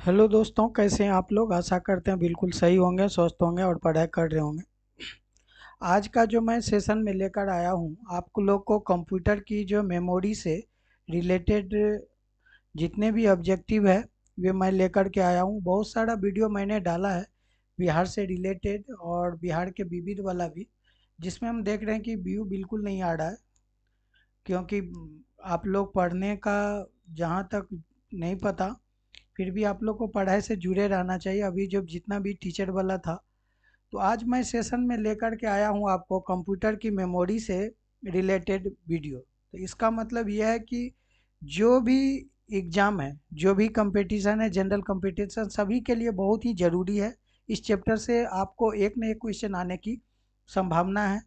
Hello दोस्तों, कैसे हैं आप लोग। आशा करते हैं बिल्कुल सही होंगे, स्वस्थ होंगे और पढ़ाई कर रहे होंगे। आज का जो मैं सेशन में लेकर आया हूं, आप लोग को कंप्यूटर की जो मेमोरी से रिलेटेड जितने भी ऑब्जेक्टिव है वे मैं लेकर के आया हूं। बहुत सारा वीडियो मैंने डाला है बिहार से रिलेटेड और बिहार के विविध वाला भी, जिसमें हम देख रहे हैं कि व्यू बिल्कुल नहीं आ रहा है। क्योंकि आप लोग पढ़ने का जहाँ तक नहीं पता, फिर भी आप लोग को पढ़ाई से जुड़े रहना चाहिए। अभी जब जितना भी टीचर वाला था, तो आज मैं सेशन में लेकर के आया हूँ आपको कंप्यूटर की मेमोरी से रिलेटेड वीडियो। तो इसका मतलब यह है कि जो भी एग्ज़ाम है, जो भी कंपटीशन है, जनरल कंपटीशन सभी के लिए बहुत ही ज़रूरी है। इस चैप्टर से आपको एक न एक क्वेश्चन आने की संभावना है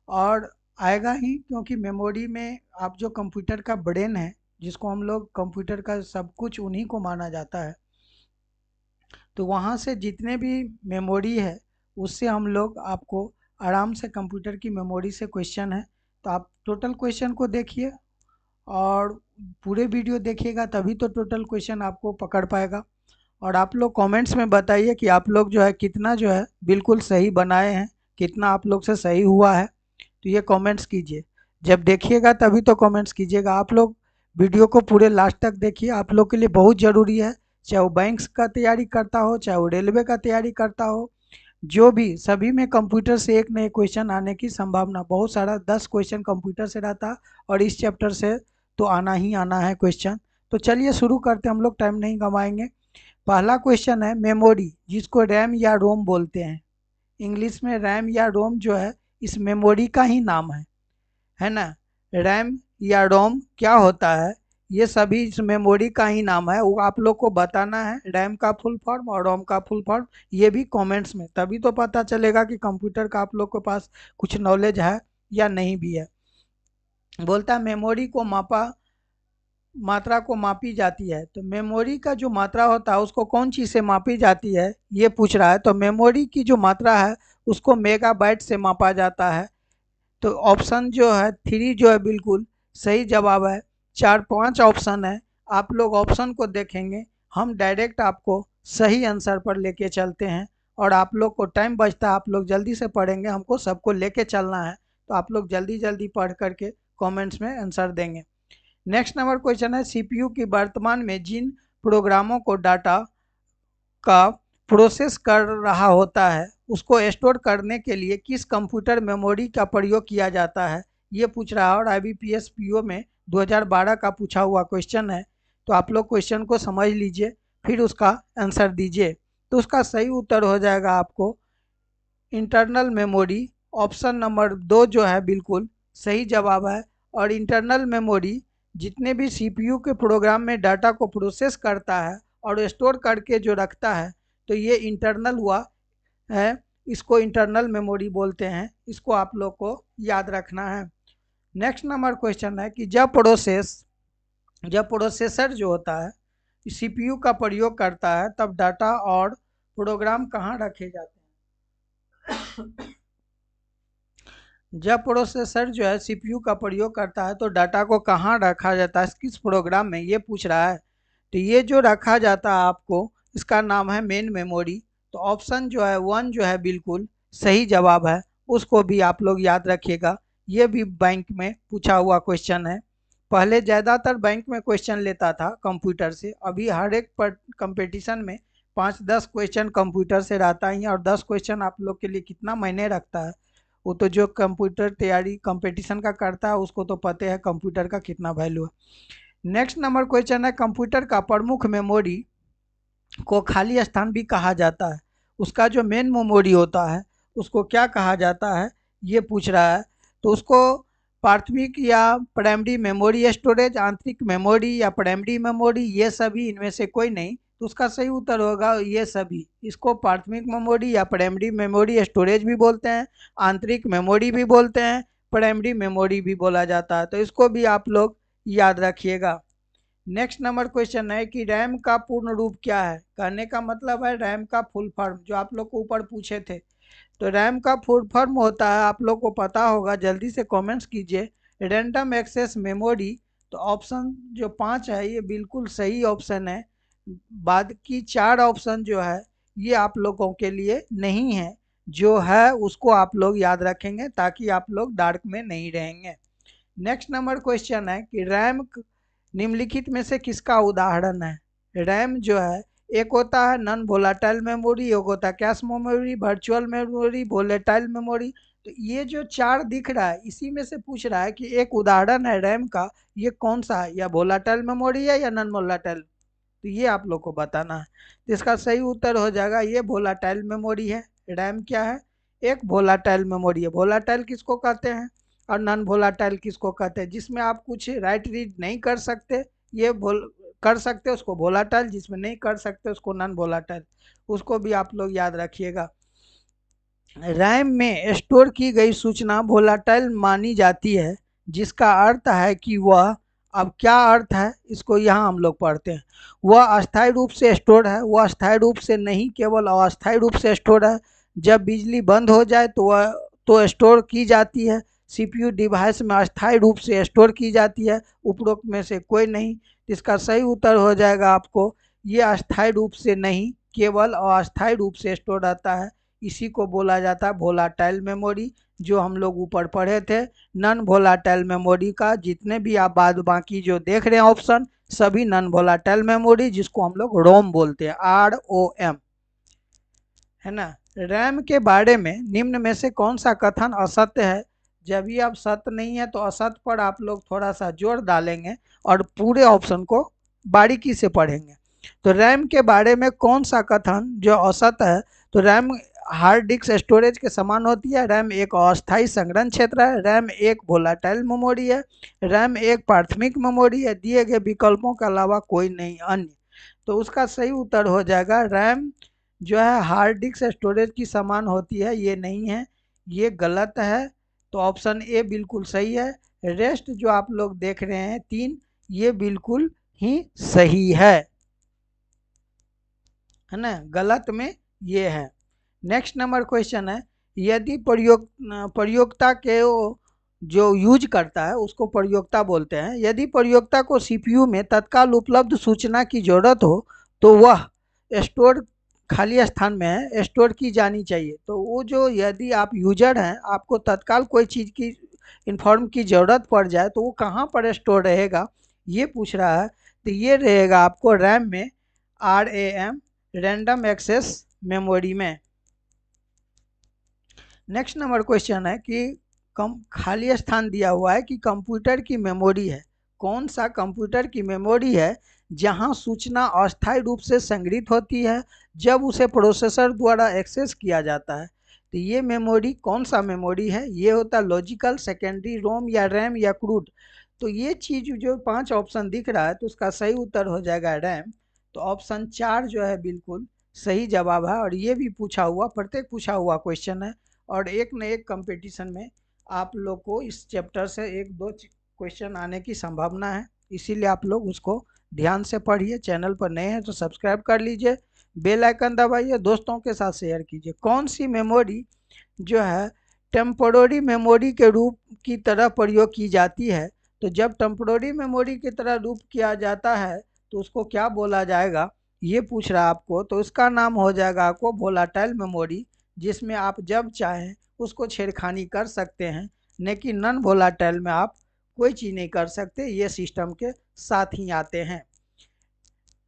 और आएगा ही, क्योंकि मेमोरी में आप जो कंप्यूटर का ब्रेन है, जिसको हम लोग कंप्यूटर का सब कुछ उन्हीं को माना जाता है, तो वहाँ से जितने भी मेमोरी है उससे हम लोग आपको आराम से कंप्यूटर की मेमोरी से क्वेश्चन है। तो आप टोटल क्वेश्चन को देखिए और पूरे वीडियो देखिएगा, तभी तो टोटल क्वेश्चन आपको पकड़ पाएगा। और आप लोग कमेंट्स में बताइए कि आप लोग जो है कितना जो है बिल्कुल सही बनाए हैं, कितना आप लोग से सही हुआ है। तो ये कमेंट्स कीजिए, जब देखिएगा तभी तो कमेंट्स कीजिएगा। आप लोग वीडियो को पूरे लास्ट तक देखिए, आप लोग के लिए बहुत ज़रूरी है। चाहे वो बैंक्स का तैयारी करता हो, चाहे वो रेलवे का तैयारी करता हो, जो भी, सभी में कंप्यूटर से एक नए क्वेश्चन आने की संभावना बहुत सारा, 10 क्वेश्चन कंप्यूटर से रहता और इस चैप्टर से तो आना ही आना है क्वेश्चन। तो चलिए शुरू करते हैं, हम लोग टाइम नहीं गंवाएंगे। पहला क्वेश्चन है मेमोरी, जिसको रैम या रोम बोलते हैं। इंग्लिश में रैम या रोम जो है इस मेमोरी का ही नाम है ना। रैम या रोम क्या होता है, ये सभी इस मेमोरी का ही नाम है। वो आप लोग को बताना है, रैम का फुल फॉर्म और रोम का फुल फॉर्म, ये भी कमेंट्स में, तभी तो पता चलेगा कि कंप्यूटर का आप लोग के पास कुछ नॉलेज है या नहीं भी है। बोलता है मेमोरी को मात्रा को मापी जाती है। तो मेमोरी का जो मात्रा होता है उसको कौन चीज़ से मापी जाती है, ये पूछ रहा है। तो मेमोरी की जो मात्रा है उसको मेगाबाइट से मापा जाता है। तो ऑप्शन जो है 3 जो है बिल्कुल सही जवाब है। 4-5 ऑप्शन है, आप लोग ऑप्शन को देखेंगे, हम डायरेक्ट आपको सही आंसर पर लेके चलते हैं। और आप लोग को टाइम बचता है, आप लोग जल्दी से पढ़ेंगे, हमको सबको लेके चलना है। तो आप लोग जल्दी जल्दी पढ़ करके कमेंट्स में आंसर देंगे। नेक्स्ट नंबर क्वेश्चन है, सीपीयू की वर्तमान में जिन प्रोग्रामों को डाटा का प्रोसेस कर रहा होता है उसको स्टोर करने के लिए किस कंप्यूटर मेमोरी का प्रयोग किया जाता है, ये पूछ रहा है। और आईबीपीएस पीओ में 2012 का पूछा हुआ क्वेश्चन है। तो आप लोग क्वेश्चन को समझ लीजिए, फिर उसका आंसर दीजिए। तो उसका सही उत्तर हो जाएगा आपको इंटरनल मेमोरी। ऑप्शन नंबर 2 जो है बिल्कुल सही जवाब है। और इंटरनल मेमोरी जितने भी सीपीयू के प्रोग्राम में डाटा को प्रोसेस करता है और स्टोर करके जो रखता है, तो ये इंटरनल हुआ है। इसको इंटरनल मेमोरी बोलते हैं, इसको आप लोग को याद रखना है। नेक्स्ट नंबर क्वेश्चन है कि जब प्रोसेसर जो होता है सीपीयू का प्रयोग करता है, तब डाटा और प्रोग्राम कहाँ रखे जाते हैं। जब प्रोसेसर जो है सीपीयू का प्रयोग करता है तो डाटा को कहाँ रखा जाता है, किस प्रोग्राम में, ये पूछ रहा है। तो ये जो रखा जाता है आपको, इसका नाम है मेन मेमोरी। तो ऑप्शन जो है 1 जो है बिल्कुल सही जवाब है, उसको भी आप लोग याद रखिएगा। ये भी बैंक में पूछा हुआ क्वेश्चन है। पहले ज़्यादातर बैंक में क्वेश्चन लेता था कंप्यूटर से, अभी हर एक पर कंपटीशन में 5-10 क्वेश्चन कंप्यूटर से रहता ही है। और 10 क्वेश्चन आप लोग के लिए कितना मायने रखता है, वो तो जो कंप्यूटर तैयारी कंपटीशन का करता है उसको तो पता है कंप्यूटर का कितना वैल्यू है। नेक्स्ट नंबर क्वेश्चन है, कंप्यूटर का प्रमुख मेमोरी को खाली स्थान भी कहा जाता है। उसका जो मेन मेमोरी होता है उसको क्या कहा जाता है, ये पूछ रहा है। तो उसको प्राथमिक या प्राइमरी मेमोरी स्टोरेज, आंतरिक मेमोरी या प्राइमरी मेमोरी, ये सभी इनमें से कोई नहीं। तो उसका सही उत्तर होगा ये सभी। इसको प्राथमिक मेमोरी या प्राइमरी मेमोरी स्टोरेज भी बोलते हैं, आंतरिक मेमोरी भी बोलते हैं, प्राइमरी मेमोरी भी बोला जाता है। तो इसको भी आप लोग याद रखिएगा। नेक्स्ट नंबर क्वेश्चन है कि रैम का पूर्ण रूप क्या है। कहने का मतलब है रैम का फुल फॉर्म, जो आप लोग को ऊपर पूछे थे। तो रैम का फुल फॉर्म होता है, आप लोग को पता होगा, जल्दी से कमेंट्स कीजिए, रैंडम एक्सेस मेमोरी। तो ऑप्शन जो 5 है ये बिल्कुल सही ऑप्शन है। बाद की 4 ऑप्शन जो है ये आप लोगों के लिए नहीं है, जो है उसको आप लोग याद रखेंगे ताकि आप लोग डार्क में नहीं रहेंगे। नेक्स्ट नंबर क्वेश्चन है कि रैम निम्नलिखित में से किसका उदाहरण है। रैम जो है एक होता है नॉन वोलाटाइल मेमोरी, एक होता है cache memory, virtual memory, volatile memory. तो ये जो 4 दिख रहा है इसी में से पूछ रहा है कि एक उदाहरण है रैम का, ये कौन सा है, या वोलाटाइल मेमोरी है या नॉन वोलाटाइल। तो ये आप लोग को बताना है। तो इसका सही उत्तर हो जाएगा ये वोलाटाइल मेमोरी है। रैम क्या है, एक वोलाटाइल मेमोरी है। वोलाटाइल किसको कहते हैं और नॉन वोलाटाइल किसको कहते हैं, जिसमें आप कुछ राइट रीड नहीं कर सकते ये कर सकते उसको वोलाटाइल, जिसमें नहीं कर सकते उसको नॉन वोलाटाइल। उसको भी आप लोग याद रखिएगा। रैम में स्टोर की गई सूचना वोलाटाइल मानी जाती है, जिसका अर्थ है कि वह, अब क्या अर्थ है इसको यहाँ हम लोग पढ़ते हैं। वह अस्थायी रूप से स्टोर है, वह अस्थायी रूप से नहीं केवल अस्थायी रूप से स्टोर है। जब बिजली बंद हो जाए तो वह तो स्टोर की जाती है। सीपीयू डिवाइस में अस्थायी रूप से स्टोर की जाती है, उपरोक्त में से कोई नहीं। इसका सही उत्तर हो जाएगा आपको ये अस्थायी रूप से नहीं केवल अस्थायी रूप से स्टोर रहता है, इसी को बोला जाता है वोलाटाइल मेमोरी, जो हम लोग ऊपर पढ़े थे। नॉन वोलाटाइल मेमोरी का जितने भी आप बाद बाकी जो देख रहे हैं ऑप्शन, सभी नॉन वोलाटाइल मेमोरी, जिसको हम लोग रोम बोलते हैं, ROM, है ना। रैम के बारे में निम्न में से कौन सा कथन असत्य है। जब भी आप सत्य नहीं है तो असत्य पर आप लोग थोड़ा सा जोर डालेंगे और पूरे ऑप्शन को बारीकी से पढ़ेंगे। तो रैम के बारे में कौन सा कथन जो असत्य है। तो रैम हार्ड डिस्क स्टोरेज के समान होती है। रैम एक अस्थायी संग्रहण क्षेत्र है। रैम एक वोलाटाइल मेमोरी है। रैम एक प्राथमिक मेमोरी है। दिए गए विकल्पों के अलावा कोई नहीं अन्य। तो उसका सही उत्तर हो जाएगा रैम जो है हार्ड डिस्क स्टोरेज की समान होती है, ये नहीं है, ये गलत है। तो ऑप्शन ए बिल्कुल सही है। रेस्ट जो आप लोग देख रहे हैं 3, ये बिल्कुल ही सही है ना, गलत में ये है। नेक्स्ट नंबर क्वेश्चन है, यदि प्रयोक्ता के जो यूज करता है उसको प्रयोक्ता बोलते हैं। यदि प्रयोक्ता को सीपीयू में तत्काल उपलब्ध सूचना की जरूरत हो तो वह स्टोर खाली स्थान में है, स्टोर की जानी चाहिए। तो वो जो, यदि आप यूजर हैं आपको तत्काल कोई चीज़ की इन्फॉर्म की ज़रूरत पड़ जाए तो वो कहाँ पर स्टोर रहेगा ये पूछ रहा है। तो ये रहेगा आपको रैम में, RAM, रैंडम एक्सेस मेमोरी में। नेक्स्ट नंबर क्वेश्चन है कि कम खाली स्थान दिया हुआ है कि कंप्यूटर की मेमोरी है, कौन सा कंप्यूटर की मेमोरी है जहां सूचना अस्थायी रूप से संग्रहित होती है जब उसे प्रोसेसर द्वारा एक्सेस किया जाता है। तो ये मेमोरी कौन सा मेमोरी है, ये होता है लॉजिकल, सेकेंडरी, रोम या रैम या क्रूड। तो ये चीज़ जो 5 ऑप्शन दिख रहा है तो उसका सही उत्तर हो जाएगा रैम। तो ऑप्शन 4 जो है बिल्कुल सही जवाब है। और ये भी पूछा हुआ, प्रत्येक पूछा हुआ क्वेश्चन है और एक न एक कंपटीशन में आप लोग को इस चैप्टर से 1-2 क्वेश्चन आने की संभावना है, इसीलिए आप लोग उसको ध्यान से पढ़िए। चैनल पर नए हैं तो सब्सक्राइब कर लीजिए, बेल आइकन दबाइए, दोस्तों के साथ शेयर कीजिए। कौन सी मेमोरी जो है टेम्पोररी मेमोरी के रूप की तरह प्रयोग की जाती है। तो जब टेम्पोररी मेमोरी की तरह रूप किया जाता है तो उसको क्या बोला जाएगा ये पूछ रहा है आपको। तो इसका नाम हो जाएगा आपको वोलाटाइल मेमोरी, जिसमें आप जब चाहें उसको छेड़खानी कर सकते हैं, लेकिन नॉन वोलाटाइल में आप कोई चीज़ नहीं कर सकते, ये सिस्टम के साथ ही आते हैं।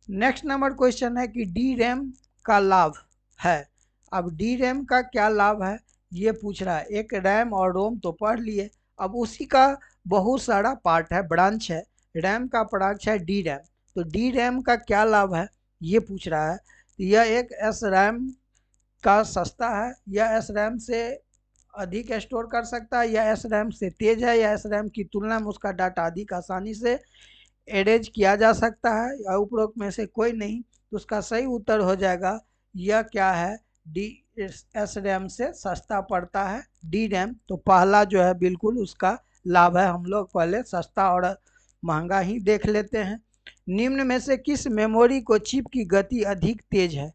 नेक्स्ट नंबर क्वेश्चन है कि डी रैम का लाभ है। अब डी रैम का क्या लाभ है ये पूछ रहा है। एक रैम और रोम तो पढ़ लिए, अब उसी का बहुत सारा पार्ट है, ब्रांच है। रैम का ब्रांच है डी रैम। तो डी रैम का क्या लाभ है ये पूछ रहा है। यह एक एस रैम का सस्ता है, यह एस रैम से अधिक स्टोर कर सकता है, या एस रैम से तेज है, या एस रैम की तुलना में उसका डाटा अधिक आसानी से एरेज किया जा सकता है, या उपरोक्त में से कोई नहीं। तो उसका सही उत्तर हो जाएगा यह क्या है, डी एस रैम से सस्ता पड़ता है डी रैम। तो पहला जो है बिल्कुल उसका लाभ है। हम लोग पहले सस्ता और महंगा ही देख लेते हैं। निम्न में से किस मेमोरी को चिप की गति अधिक तेज है।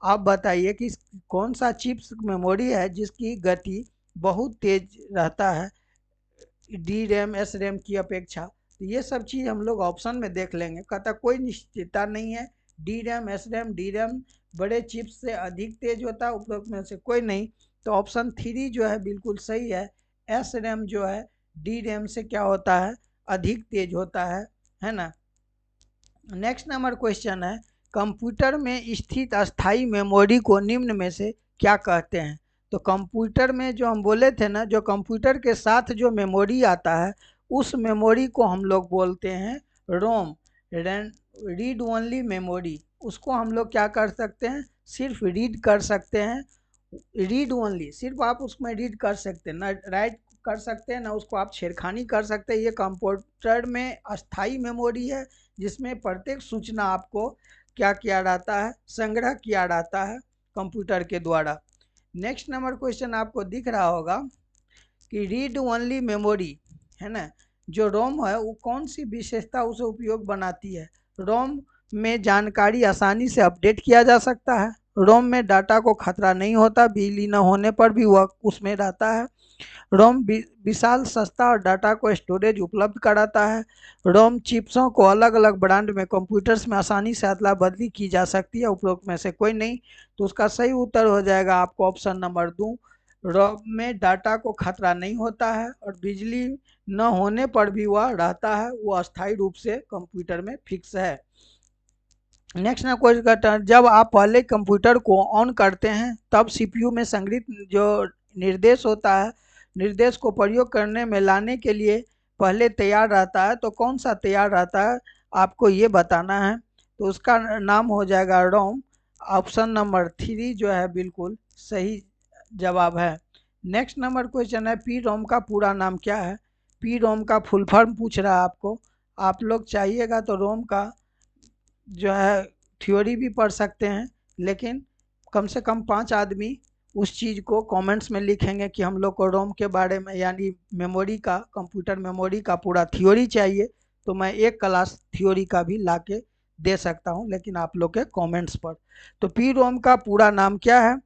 आप बताइए कि कौन सा चिप्स मेमोरी है जिसकी गति बहुत तेज रहता है डी रैम एस रैम की अपेक्षा। तो ये सब चीज़ हम लोग ऑप्शन में देख लेंगे। कहता कोई निश्चितता नहीं है, D RAM, S RAM, D RAM बड़े चिप्स से अधिक तेज होता है, उपरोक्त में से कोई नहीं। तो ऑप्शन 3 जो है बिल्कुल सही है। एस रैम जो है डी रैम से क्या होता है, अधिक तेज होता है ना। नेक्स्ट नंबर क्वेश्चन है, कंप्यूटर में स्थित अस्थाई मेमोरी को निम्न में से क्या कहते हैं। तो कंप्यूटर में जो हम बोले थे ना, जो कंप्यूटर के साथ जो मेमोरी आता है उस मेमोरी को हम लोग बोलते हैं रोम, रीड ओनली मेमोरी। उसको हम लोग क्या कर सकते हैं, सिर्फ रीड कर सकते हैं, रीड ओनली, सिर्फ आप उसमें रीड कर सकते हैं, ना राइट कर सकते हैं, ना उसको आप छेड़खानी कर सकते हैं। ये कंप्यूटर में अस्थाई मेमोरी है जिसमें प्रत्येक सूचना आपको क्या किया जाता है, संग्रह किया जाता है कंप्यूटर के द्वारा। नेक्स्ट नंबर क्वेश्चन आपको दिख रहा होगा कि रीड ओनली मेमोरी है ना, जो रोम है वो कौन सी विशेषता उसे उपयोग बनाती है। रोम में जानकारी आसानी से अपडेट किया जा सकता है, रोम में डाटा को खतरा नहीं होता, बिजली न होने पर भी वह उसमें रहता है, रोम विशाल, सस्ता और डाटा को स्टोरेज उपलब्ध कराता है, रोम चिप्सों को अलग अलग ब्रांड में कंप्यूटर्स में आसानी से अदला बदली की जा सकती है, उपरोक्त में से कोई नहीं। तो उसका सही उत्तर हो जाएगा आपको ऑप्शन नंबर 2, रोम में डाटा को खतरा नहीं होता है और बिजली न होने पर भी वह रहता है, वो अस्थायी रूप से कंप्यूटर में फिक्स है। नेक्स्ट ना क्वेश्चन, जब आप पहले कंप्यूटर को ऑन करते हैं तब सीपीयू में संग्रहित जो निर्देश होता है, निर्देश को प्रयोग करने में लाने के लिए पहले तैयार रहता है, तो कौन सा तैयार रहता है आपको ये बताना है। तो उसका नाम हो जाएगा रोम। ऑप्शन नंबर 3 जो है बिल्कुल सही जवाब है। नेक्स्ट नंबर क्वेश्चन है, पी रोम का पूरा नाम क्या है। पी रोम का फुल फॉर्म पूछ रहा है आपको, आप लोग चाहिएगा तो रोम का जो है थ्योरी भी पढ़ सकते हैं, लेकिन कम से कम 5 आदमी उस चीज़ को कमेंट्स में लिखेंगे कि हम लोग को रोम के बारे में यानी मेमोरी का, कंप्यूटर मेमोरी का पूरा थ्योरी चाहिए, तो मैं एक क्लास थ्योरी का भी ला के दे सकता हूं, लेकिन आप लोग के कमेंट्स पर। तो पी रोम का पूरा नाम क्या है।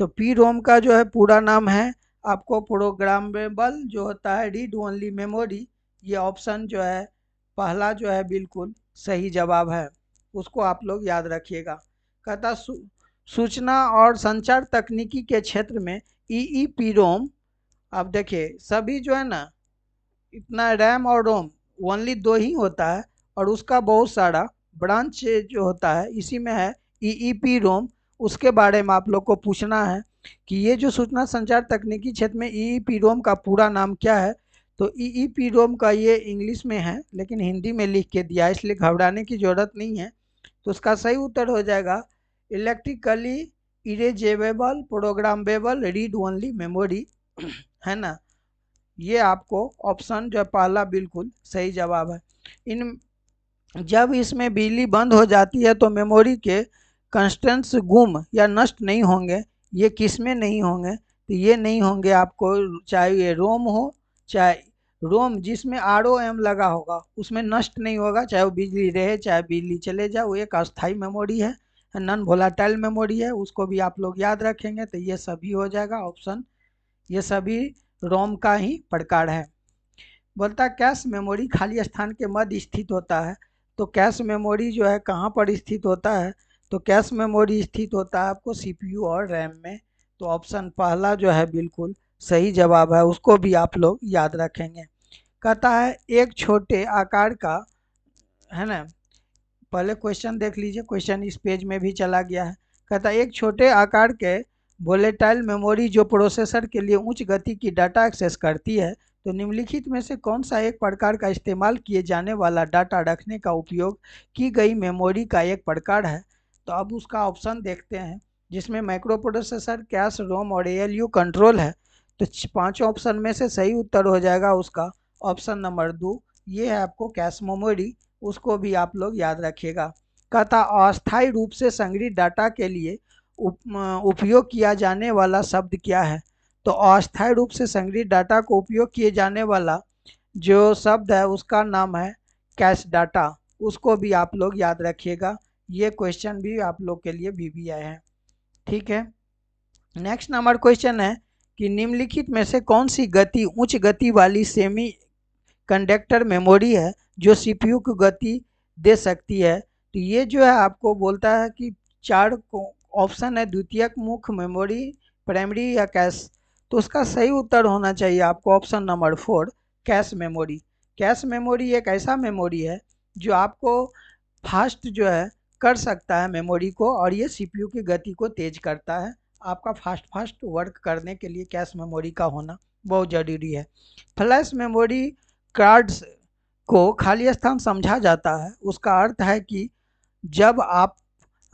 तो पी रोम का जो है पूरा नाम है आपको प्रोग्रामेबल जो होता है रीड ओनली मेमोरी। ये ऑप्शन जो है पहला जो है बिल्कुल सही जवाब है, उसको आप लोग याद रखिएगा। कहता सूचना और संचार तकनीकी के क्षेत्र में ईईपीरोम, अब देखिए सभी जो है ना, इतना रैम और रोम ओनली 2 ही होता है और उसका बहुत सारा ब्रांच जो होता है इसी में है ईईपीरोम। उसके बारे में आप लोग को पूछना है कि ये जो सूचना संचार तकनीकी क्षेत्र में ईईपीरोम का पूरा नाम क्या है। तो ईईपीरोम का ये इंग्लिश में है लेकिन हिंदी में लिख के दिया है, इसलिए घबराने की ज़रूरत नहीं है। तो उसका सही उत्तर हो जाएगा electrically erasable programmable read only memory है ना। ये आपको ऑप्शन जो पहला बिल्कुल सही जवाब है। इन जब इसमें बिजली बंद हो जाती है तो मेमोरी के कंस्टेंट्स गुम या नष्ट नहीं होंगे। ये किस में नहीं होंगे, तो ये नहीं होंगे आपको, चाहे ये रोम हो चाहे रोम जिसमें ROM लगा होगा उसमें नष्ट नहीं होगा, चाहे वो बिजली रहे चाहे बिजली चले जाए, वो एक अस्थाई मेमोरी है, नॉन वोलाटाइल मेमोरी है, उसको भी आप लोग याद रखेंगे। तो ये सभी हो जाएगा ऑप्शन, ये सभी रोम का ही प्रकार है। बोलता है कैश मेमोरी खाली स्थान के मध्य स्थित होता है। तो कैश मेमोरी जो है कहाँ पर स्थित होता है, तो कैश मेमोरी स्थित होता है आपको सीपीयू और रैम में। तो ऑप्शन पहला जो है बिल्कुल सही जवाब है, उसको भी आप लोग याद रखेंगे। कहता है एक छोटे आकार का, है ना, पहले क्वेश्चन देख लीजिए, क्वेश्चन इस पेज में भी चला गया है। कहता है एक छोटे आकार के वोलेटाइल मेमोरी जो प्रोसेसर के लिए उच्च गति की डाटा एक्सेस करती है, तो निम्नलिखित में से कौन सा एक प्रकार का इस्तेमाल किए जाने वाला डाटा रखने का उपयोग की गई मेमोरी का एक प्रकार है। तो अब उसका ऑप्शन देखते हैं, जिसमें माइक्रो प्रोसेसर, कैश, रोम और ALU कंट्रोल है। तो 5 ऑप्शन में से सही उत्तर हो जाएगा उसका ऑप्शन नंबर 2, ये है आपको कैश मेमोरी, उसको भी आप लोग याद रखिएगा। कहता अस्थायी रूप से संग्रहित डाटा के लिए उपयोग किया जाने वाला शब्द क्या है। तो अस्थायी रूप से संग्रहित डाटा को उपयोग किए जाने वाला जो शब्द है उसका नाम है कैश डाटा, उसको भी आप लोग याद रखिएगा। ये क्वेश्चन भी आप लोग के लिए भी आए हैं, ठीक है। नेक्स्ट नंबर क्वेश्चन है कि निम्नलिखित में से कौन सी गति उच्च गति वाली सेमी कंडक्टर मेमोरी है जो सीपीयू को गति दे सकती है। तो ये जो है आपको बोलता है कि चार ऑप्शन है, द्वितीयक, मुख्य, मेमोरी, प्राइमरी या कैश। तो उसका सही उत्तर होना चाहिए आपको option number 4, cache memory. Cache memory एक ऐसा मेमोरी है जो आपको फास्ट जो है कर सकता है मेमोरी को, और ये सीपीयू की गति को तेज करता है। आपका फास्ट वर्क करने के लिए कैश मेमोरी का होना बहुत ज़रूरी है। फ्लैश मेमोरी कार्ड्स को खाली स्थान समझा जाता है। उसका अर्थ है कि जब आप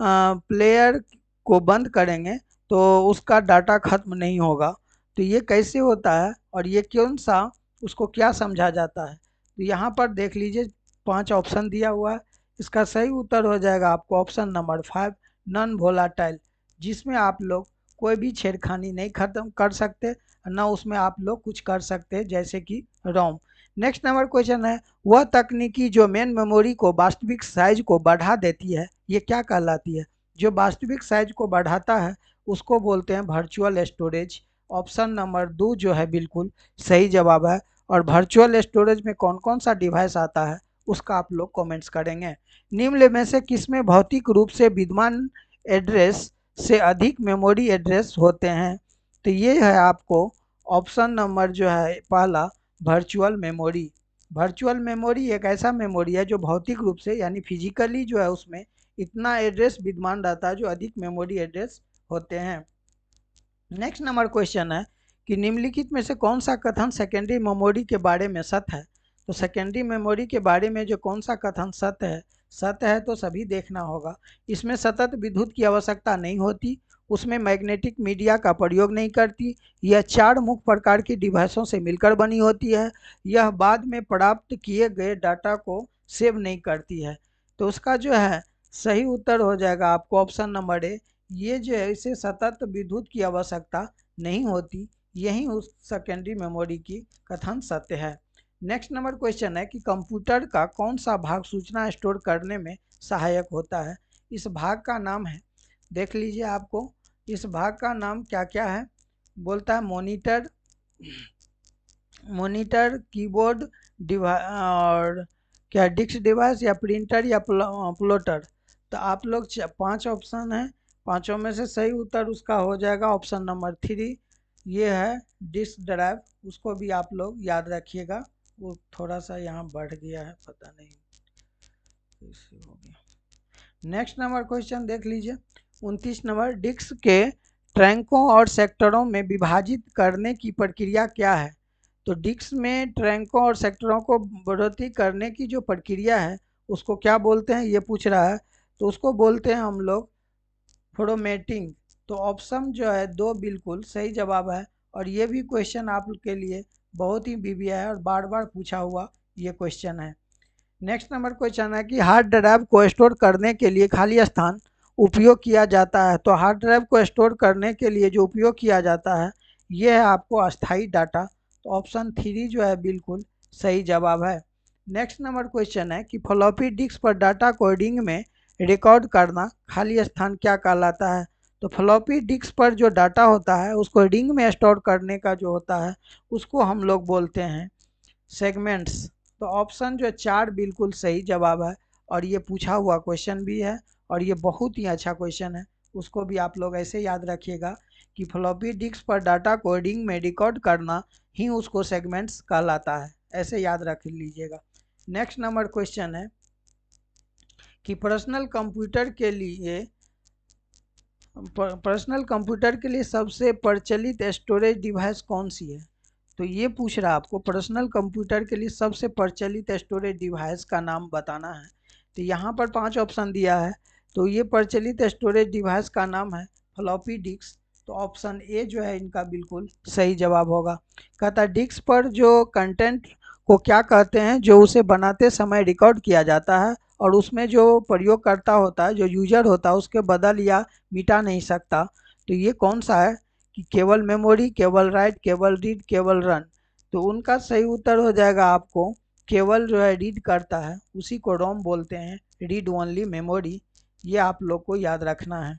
प्लेयर को बंद करेंगे तो उसका डाटा खत्म नहीं होगा। तो ये कैसे होता है और ये कौन सा, उसको क्या समझा जाता है? तो यहाँ पर देख लीजिए 5 ऑप्शन दिया हुआ है। इसका सही उत्तर हो जाएगा आपको ऑप्शन नंबर 5, नॉन वोलाटाइल, जिसमें आप लोग कोई भी छेड़खानी नहीं खत्म कर सकते, ना उसमें आप लोग कुछ कर सकते जैसे कि रोम। नेक्स्ट नंबर क्वेश्चन है, वह तकनीकी जो मेन मेमोरी को वास्तविक साइज को बढ़ा देती है, ये क्या कहलाती है? जो वास्तविक साइज को बढ़ाता है उसको बोलते हैं वर्चुअल स्टोरेज। ऑप्शन नंबर 2 जो है बिल्कुल सही जवाब है। और वर्चुअल स्टोरेज में कौन कौन सा डिवाइस आता है उसका आप लोग कमेंट्स करेंगे। निम्न में से किसमें भौतिक रूप से विद्यमान एड्रेस से अधिक मेमोरी एड्रेस होते हैं? तो ये है आपको ऑप्शन नंबर जो है पहला, वर्चुअल मेमोरी। वर्चुअल मेमोरी एक ऐसा मेमोरी है जो भौतिक रूप से यानी फिजिकली जो है उसमें इतना एड्रेस विद्यमान रहता है जो अधिक मेमोरी एड्रेस होते हैं। नेक्स्ट नंबर क्वेश्चन है कि निम्नलिखित में से कौन सा कथन सेकेंडरी मेमोरी के बारे में सत्य है? तो सेकेंडरी मेमोरी के बारे में जो कौन सा कथन सत्य है तो सभी देखना होगा। इसमें सतत विद्युत की आवश्यकता नहीं होती, उसमें मैग्नेटिक मीडिया का प्रयोग नहीं करती, यह 4 मुख्य प्रकार की डिवाइसों से मिलकर बनी होती है, यह बाद में प्राप्त किए गए डाटा को सेव नहीं करती है। तो उसका जो है सही उत्तर हो जाएगा आपको ऑप्शन नंबर ए। ये जो है इसे सतत विद्युत की आवश्यकता नहीं होती, यही उस सेकेंडरी मेमोरी की कथन सत्य है। नेक्स्ट नंबर क्वेश्चन है कि कंप्यूटर का कौन सा भाग सूचना स्टोर करने में सहायक होता है? इस भाग का नाम है, देख लीजिए आपको इस भाग का नाम क्या क्या है। बोलता है मॉनिटर, कीबोर्ड और क्या डिस्क डिवाइस या प्रिंटर या प्लॉटर। तो आप लोग 5 ऑप्शन है, पांचों में से सही उत्तर उसका हो जाएगा ऑप्शन नंबर 3, ये है डिस्क ड्राइव। उसको भी आप लोग याद रखिएगा। वो थोड़ा सा यहाँ बढ़ गया है, पता नहीं कैसे हो गया। नेक्स्ट नंबर क्वेश्चन देख लीजिए 29 नंबर, डिस्क के ट्रैंकों और सेक्टरों में विभाजित करने की प्रक्रिया क्या है? तो डिस्क में ट्रैंकों और सेक्टरों को बढ़ोतरी करने की जो प्रक्रिया है उसको क्या बोलते हैं, ये पूछ रहा है। तो उसको बोलते हैं हम लोग फॉर्मेटिंग। तो ऑप्शन जो है 2 बिल्कुल सही जवाब है। और ये भी क्वेश्चन आप के लिए बहुत ही बीबीआई है और बार बार पूछा हुआ ये क्वेश्चन है। नेक्स्ट नंबर क्वेश्चन है कि हार्ड ड्राइव को स्टोर करने के लिए खाली स्थान उपयोग किया जाता है। तो हार्ड ड्राइव को स्टोर करने के लिए जो उपयोग किया जाता है ये है आपको अस्थाई डाटा। तो ऑप्शन 3 जो है बिल्कुल सही जवाब है। नेक्स्ट नंबर क्वेश्चन है कि फ्लॉपी डिस्क पर डाटा को रिंग में रिकॉर्ड करना खाली स्थान क्या कहलाता है? तो फ्लॉपी डिस्क पर जो डाटा होता है उसको रिंग में स्टोर करने का जो होता है उसको हम लोग बोलते हैं सेगमेंट्स। तो ऑप्शन जो 4 बिल्कुल सही जवाब है। और ये पूछा हुआ क्वेश्चन भी है और ये बहुत ही अच्छा क्वेश्चन है। उसको भी आप लोग ऐसे याद रखिएगा कि फ्लॉपी डिस्क पर डाटा को रिंग में रिकॉर्ड करना ही उसको सेगमेंट्स कहलाता है, ऐसे याद रख लीजिएगा। नेक्स्ट नंबर क्वेश्चन है कि पर्सनल कंप्यूटर के लिए सबसे प्रचलित स्टोरेज डिवाइस कौन सी है? तो ये पूछ रहा है आपको पर्सनल कंप्यूटर के लिए सबसे प्रचलित स्टोरेज डिवाइस का नाम बताना है। तो यहाँ पर 5 ऑप्शन दिया है। तो ये प्रचलित स्टोरेज डिवाइस का नाम है फ्लॉपी डिस्क। तो ऑप्शन ए जो है इनका बिल्कुल सही जवाब होगा। कहता है डिस्क पर जो कंटेंट को क्या कहते हैं जो उसे बनाते समय रिकॉर्ड किया जाता है और उसमें जो प्रयोगकर्ता होता है, जो यूजर होता है, उसके बदल या मिटा नहीं सकता। तो ये कौन सा है कि केवल मेमोरी, केवल राइट, केवल रीड, केवल रन। तो उनका सही उत्तर हो जाएगा आपको केवल जो है रीड करता है उसी को रोम बोलते हैं, रीड ओनली मेमोरी। ये आप लोग को याद रखना है।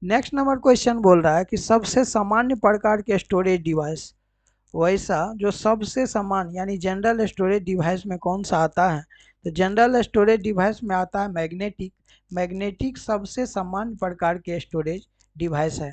नेक्स्ट नंबर क्वेश्चन बोल रहा है कि सबसे सामान्य प्रकार के स्टोरेज डिवाइस, वैसा जो सबसे सामान्य यानी जनरल स्टोरेज डिवाइस में कौन सा आता है? तो जनरल स्टोरेज डिवाइस में आता है मैग्नेटिक। मैग्नेटिक सबसे सामान्य प्रकार के स्टोरेज डिवाइस है।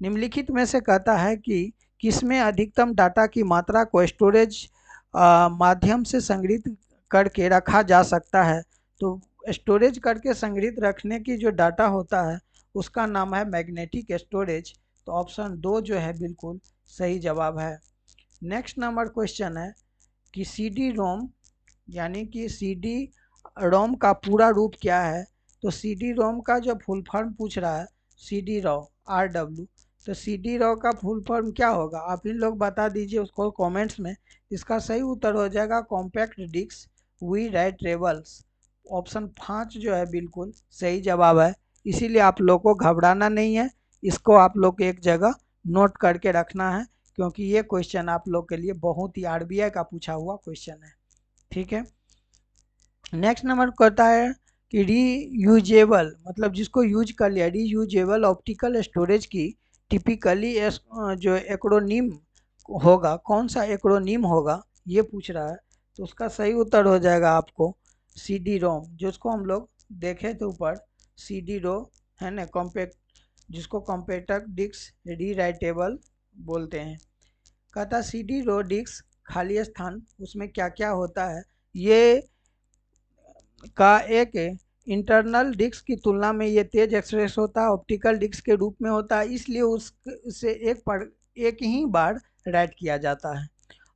निम्नलिखित में से कहता है कि किसमें अधिकतम डाटा की मात्रा को स्टोरेज माध्यम से संग्रहित करके रखा जा सकता है। तो स्टोरेज करके संग्रहित रखने की जो डाटा होता है उसका नाम है मैग्नेटिक स्टोरेज। तो ऑप्शन 2 जो है बिल्कुल सही जवाब है। नेक्स्ट नंबर क्वेश्चन है कि CD रोम यानी कि CD रोम का पूरा रूप क्या है। तो CD रोम का जो फुल फॉर्म पूछ रहा है CD रॉ RW, तो CD रॉ का फुल फॉर्म क्या होगा आप इन लोग बता दीजिए उसको कमेंट्स में। इसका सही उत्तर हो जाएगा कॉम्पैक्ट डिस्क वी राइटेबल्स। ऑप्शन 5 जो है बिल्कुल सही जवाब है। इसीलिए आप लोग को घबराना नहीं है, इसको आप लोग को एक जगह नोट करके रखना है क्योंकि ये क्वेश्चन आप लोग के लिए बहुत ही RBI का पूछा हुआ क्वेश्चन है। ठीक है, नेक्स्ट नंबर कहता है कि रीयूजेबल मतलब जिसको यूज कर लिया, रीयूजेबल ऑप्टिकल स्टोरेज की टिपिकली जो एक्रोनिम होगा, कौन सा एक्रोनिम होगा ये पूछ रहा है। तो उसका सही उत्तर हो जाएगा आपको CD रोम, जिसको हम लोग देखे थे ऊपर CD रो है ना, कॉम्पैक्ट, जिसको कॉम्पैक्ट डिस्क रीराइटेबल बोलते हैं। कहता CD रो डिस्क खाली स्थान उसमें क्या क्या होता है। ये का एक इंटरनल डिस्क की तुलना में ये तेज एक्सप्रेस होता है, ऑप्टिकल डिस्क के रूप में होता है, इसलिए उससे एक ही बार राइट किया जाता है।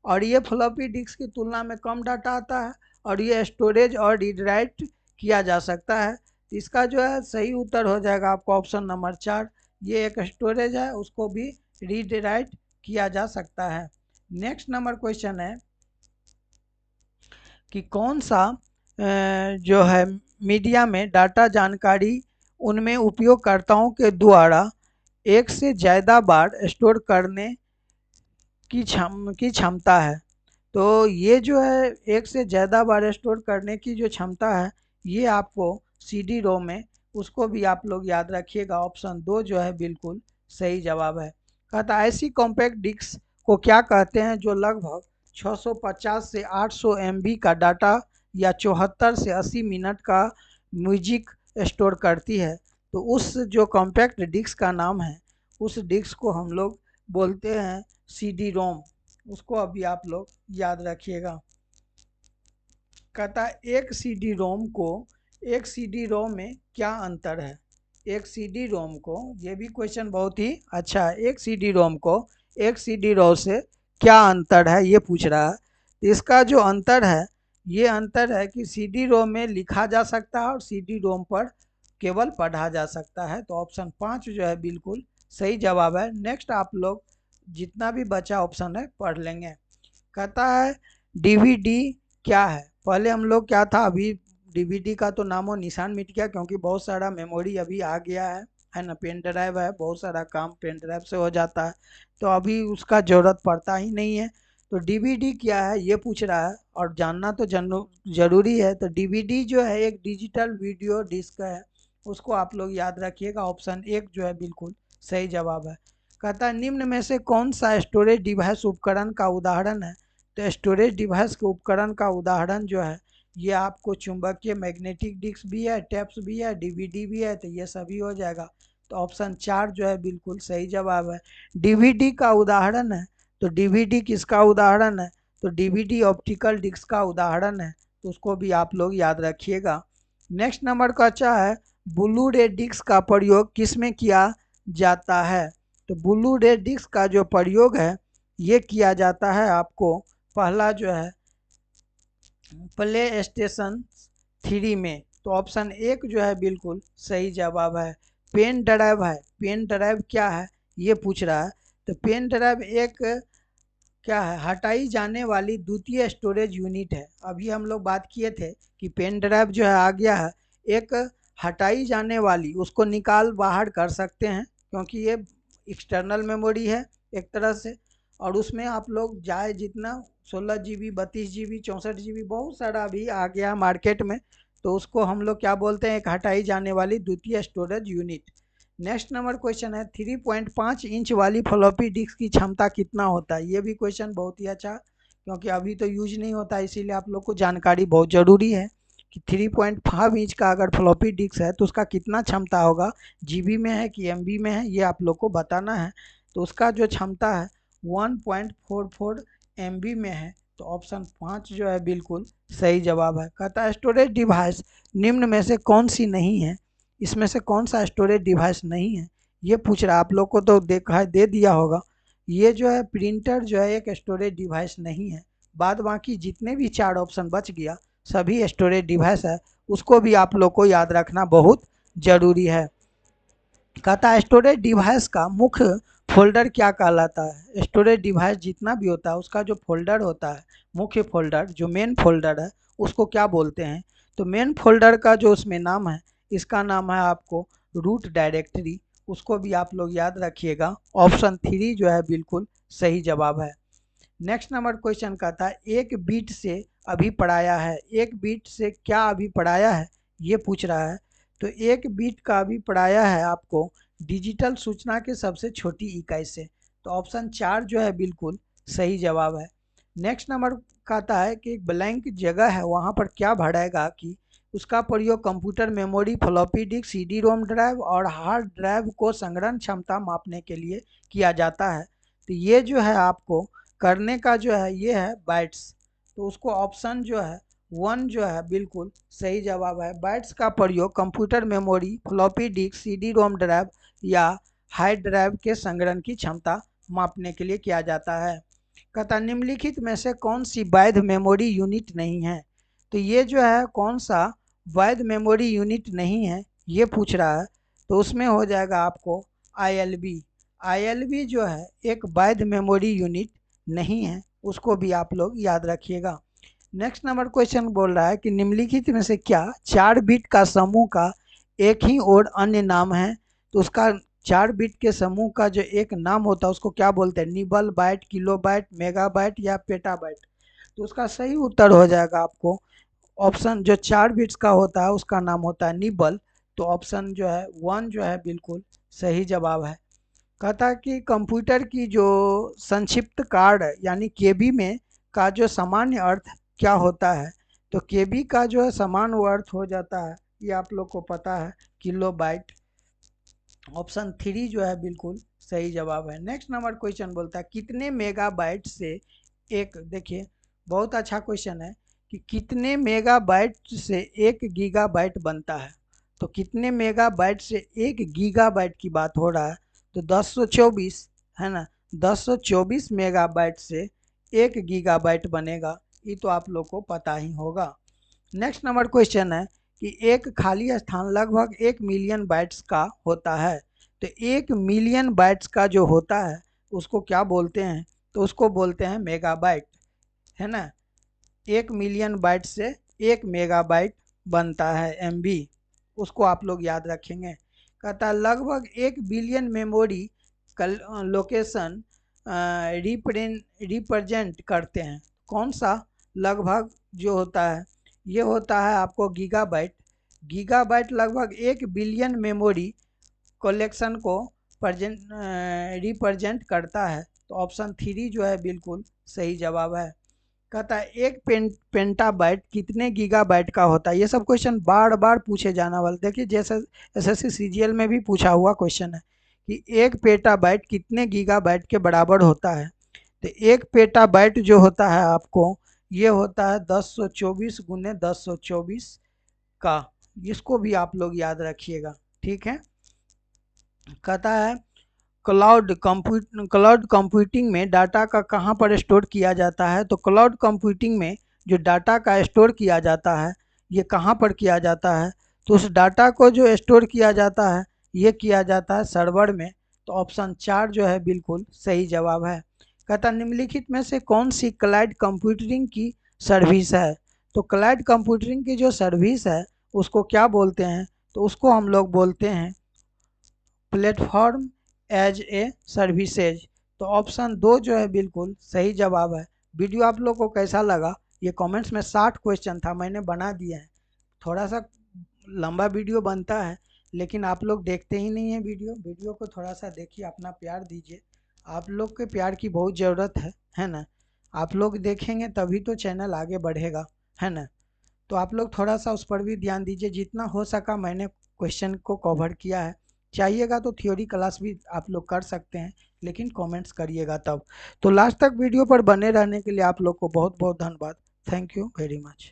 और ये फ्लॉपी डिस्क की तुलना में कम डाटा आता है और ये स्टोरेज और रीड राइट किया जा सकता है। इसका जो है सही उत्तर हो जाएगा आपको ऑप्शन नंबर 4। ये एक स्टोरेज है, उसको भी रीड राइट किया जा सकता है। नेक्स्ट नंबर क्वेश्चन है कि कौन सा जो है मीडिया में डाटा जानकारी उनमें उपयोगकर्ताओं के द्वारा एक से ज़्यादा बार स्टोर करने की क्षमता है। तो ये जो है एक से ज़्यादा बार स्टोर करने की जो क्षमता है ये आपको CD रोम में, उसको भी आप लोग याद रखिएगा। ऑप्शन 2 जो है बिल्कुल सही जवाब है। कहता है ऐसी कॉम्पैक्ट डिस्क को क्या कहते हैं जो लगभग 650 से 800 MB का डाटा या 74 से 80 मिनट का म्यूजिक स्टोर करती है। तो उस जो कॉम्पैक्ट डिस्क का नाम है उस डिस्क को हम लोग बोलते हैं CD रोम, उसको अभी आप लोग याद रखिएगा। कहता एक CD रोम को एक CD रोम में क्या अंतर है। एक CD रोम को, ये भी क्वेश्चन बहुत ही अच्छा है, एक CD रोम को एक CD रोम से क्या अंतर है ये पूछ रहा है। इसका जो अंतर है ये अंतर है कि CD रोम में लिखा जा सकता है और CD रोम पर केवल पढ़ा जा सकता है। तो ऑप्शन 5 जो है बिल्कुल सही जवाब है। नेक्स्ट आप लोग जितना भी बचा ऑप्शन है पढ़ लेंगे। कहता है DVD क्या है। पहले हम लोग क्या था, अभी DVD का तो नामो निशान मिट गया क्योंकि बहुत सारा मेमोरी अभी आ गया है ना, पेन ड्राइव है, बहुत सारा काम पेन ड्राइव से हो जाता है तो अभी उसका ज़रूरत पड़ता ही नहीं है। तो DVD क्या है ये पूछ रहा है और जानना तो ज़रूरी है। तो DVD जो है एक डिजिटल वीडियो डिस्क है, उसको आप लोग याद रखिएगा। ऑप्शन 1 जो है बिल्कुल सही जवाब है। कहता है निम्न में से कौन सा स्टोरेज डिवाइस उपकरण का उदाहरण है। तो स्टोरेज डिवाइस के उपकरण का उदाहरण जो है ये आपको चुंबकीय मैग्नेटिक डिस्क भी है, टैप्स भी है, DVD भी है, तो ये सभी हो जाएगा। तो ऑप्शन 4 जो है बिल्कुल सही जवाब है। DVD का उदाहरण है, तो DVD किसका उदाहरण है। तो DVD ऑप्टिकल डिस्क का उदाहरण है, तो उसको भी आप लोग याद रखिएगा। नेक्स्ट नंबर का अच्छा है ब्लू रे डिस्क का प्रयोग किस में किया जाता है। तो ब्लू रे डिस्क का जो प्रयोग है ये किया जाता है आपको पहला जो है प्ले स्टेशन 3 में। तो ऑप्शन 1 जो है बिल्कुल सही जवाब है। पेन ड्राइव है, पेन ड्राइव क्या है ये पूछ रहा है। तो पेन ड्राइव एक क्या है, हटाई जाने वाली द्वितीय स्टोरेज यूनिट है। अभी हम लोग बात किए थे कि पेन ड्राइव जो है आ गया है एक हटाई जाने वाली, उसको निकाल बाहर कर सकते हैं क्योंकि ये एक्सटर्नल मेमोरी है एक तरह से, और उसमें आप लोग जाए जितना 16 GB 32 GB 64 GB बहुत सारा अभी आ गया मार्केट में, तो उसको हम लोग क्या बोलते हैं, एक हटाई जाने वाली द्वितीय storage unit. Next number question है 3.5 इंच वाली फ्लॉपी डिस्क की क्षमता कितना होता है। ये भी क्वेश्चन बहुत ही अच्छा क्योंकि अभी तो यूज नहीं होता, इसीलिए आप लोग को जानकारी बहुत ज़रूरी है कि 3.5 इंच का अगर फ्लॉपी डिस्क है तो उसका कितना क्षमता होगा, जीबी में है कि एमबी में है, ये आप लोग को बताना है। तो उसका जो क्षमता है 1.44 एमबी में है। तो ऑप्शन 5 जो है बिल्कुल सही जवाब है। कहता है स्टोरेज डिवाइस निम्न में से कौन सी नहीं है, इसमें से कौन सा स्टोरेज डिवाइस नहीं है, ये पूछ रहा है। आप लोग को तो देखा दे दिया होगा, ये जो है प्रिंटर जो है एक स्टोरेज डिवाइस नहीं है। बाद बाकी जितने भी 4 ऑप्शन बच गया सभी स्टोरेज डिवाइस है, उसको भी आप लोग को याद रखना बहुत जरूरी है। कहता है स्टोरेज डिवाइस का मुख्य फोल्डर क्या कहलाता है। स्टोरेज डिवाइस जितना भी होता है उसका जो फोल्डर होता है, मुख्य फोल्डर जो मेन फोल्डर है, उसको क्या बोलते हैं। तो मेन फोल्डर का जो उसमें नाम है, इसका नाम है आपको रूट डायरेक्टरी। उसको भी आप लोग याद रखिएगा। ऑप्शन 3 जो है बिल्कुल सही जवाब है। नेक्स्ट नंबर क्वेश्चन का था एक बीट से अभी पढ़ाया है, एक बीट से क्या अभी पढ़ाया है, ये पूछ रहा है। तो एक बीट का अभी पढ़ाया है आपको डिजिटल सूचना के सबसे छोटी इकाई से। तो ऑप्शन 4 जो है बिल्कुल सही जवाब है। नेक्स्ट नंबर कहता है कि एक ब्लैंक जगह है, वहाँ पर क्या भरेगा कि उसका प्रयोग computer memory, floppy disk, CD ROM drive और हार्ड ड्राइव को संग्रहण क्षमता मापने के लिए किया जाता है। तो ये जो है आपको करने का जो है ये है बाइट्स। तो उसको ऑप्शन जो है 1 जो है बिल्कुल सही जवाब है। बाइट्स का प्रयोग computer memory, floppy disk, CD ROM drive या हार्ड ड्राइव के संग्रहण की क्षमता मापने के लिए किया जाता है। कहता निम्नलिखित में से कौन सी वैध मेमोरी यूनिट नहीं है। तो ये जो है कौन सा वैध मेमोरी यूनिट नहीं है, ये पूछ रहा है। तो उसमें हो जाएगा आपको ILB। ILB जो है एक वैध मेमोरी यूनिट नहीं है, उसको भी आप लोग याद रखिएगा। नेक्स्ट नंबर क्वेश्चन बोल रहा है कि निम्नलिखित में से क्या 4 बिट का समूह का एक ही और अन्य नाम है। तो उसका 4 बिट के समूह का जो एक नाम होता है उसको क्या बोलते हैं, nibble, byte, kilobyte, megabyte या पेटा बाइट। तो उसका सही उत्तर हो जाएगा आपको ऑप्शन जो 4 बिट्स का होता है उसका नाम होता है निबल। तो ऑप्शन जो है 1 जो है बिल्कुल सही जवाब है। कहता है कि कंप्यूटर की जो संक्षिप्त कार्ड यानी केबी में का जो सामान्य अर्थ क्या होता है। तो केबी का जो है सामान्य अर्थ हो जाता है, ये आप लोग को पता है, किलो बाइट। ऑप्शन 3 जो है बिल्कुल सही जवाब है। नेक्स्ट नंबर क्वेश्चन बोलता है कितने मेगाबाइट से एक, देखिए बहुत अच्छा क्वेश्चन है कि कितने मेगाबाइट से 1 गीगाबाइट बनता है। तो कितने मेगाबाइट से 1 गीगाबाइट की बात हो रहा है। तो 1024 है ना, 1024 मेगाबाइट से 1 गीगाबाइट बनेगा, ये तो आप लोग को पता ही होगा। नेक्स्ट नंबर क्वेश्चन है कि एक खाली स्थान लगभग 1 मिलियन बाइट्स का होता है। तो 1 मिलियन बाइट्स का जो होता है उसको क्या बोलते हैं। तो उसको बोलते हैं मेगाबाइट, है ना। 1 मिलियन बाइट से 1 मेगाबाइट बनता है MB, उसको आप लोग याद रखेंगे। कहता है लगभग 1 बिलियन मेमोरी लोकेशन रिप्रेजेंट करते हैं। कौन सा लगभग जो होता है, ये होता है आपको गीगाबाइट। गीगाबाइट लगभग 1 बिलियन मेमोरी कलेक्शन को रिप्रेजेंट करता है। तो ऑप्शन 3 जो है बिल्कुल सही जवाब है। कहता है एक पेंटाबाइट कितने गीगाबाइट का होता है। ये सब क्वेश्चन बार बार पूछे जाने वाले, देखिए जैसे SSC CGL में भी पूछा हुआ क्वेश्चन है कि एक पेटाबाइट कितने गीगाबाइट के बराबर होता है। तो एक पेटाबाइट जो होता है आपको ये होता है 1024 गुने 1024 का, इसको भी आप लोग याद रखिएगा, ठीक है। कहता है क्लाउड कंप्यूटिंग में डाटा का कहाँ पर स्टोर किया जाता है। तो क्लाउड कंप्यूटिंग में जो डाटा का स्टोर किया जाता है ये कहाँ पर किया जाता है। तो उस डाटा को जो स्टोर किया जाता है ये किया जाता है सर्वर में। तो ऑप्शन 4 जो है बिल्कुल सही जवाब है। कहता निम्नलिखित में से कौन सी क्लाउड कंप्यूटिंग की सर्विस है। तो क्लाउड कंप्यूटिंग की जो सर्विस है उसको क्या बोलते हैं। तो उसको हम लोग बोलते हैं प्लेटफॉर्म एज ए सर्विसेज। तो ऑप्शन 2 जो है बिल्कुल सही जवाब है। वीडियो आप लोग को कैसा लगा ये कमेंट्स में, 60 क्वेश्चन था मैंने बना दिए हैं। थोड़ा सा लंबा वीडियो बनता है लेकिन आप लोग देखते ही नहीं हैं वीडियो को थोड़ा सा देखिए, अपना प्यार दीजिए। आप लोग के प्यार की बहुत ज़रूरत है ना। आप लोग देखेंगे तभी तो चैनल आगे बढ़ेगा, है ना। तो आप लोग थोड़ा सा उस पर भी ध्यान दीजिए। जितना हो सका मैंने क्वेश्चन को कवर किया है। चाहिएगा तो थ्योरी क्लास भी आप लोग कर सकते हैं, लेकिन कमेंट्स करिएगा तब। तो लास्ट तक वीडियो पर बने रहने के लिए आप लोग को बहुत बहुत धन्यवाद। Thank you very much.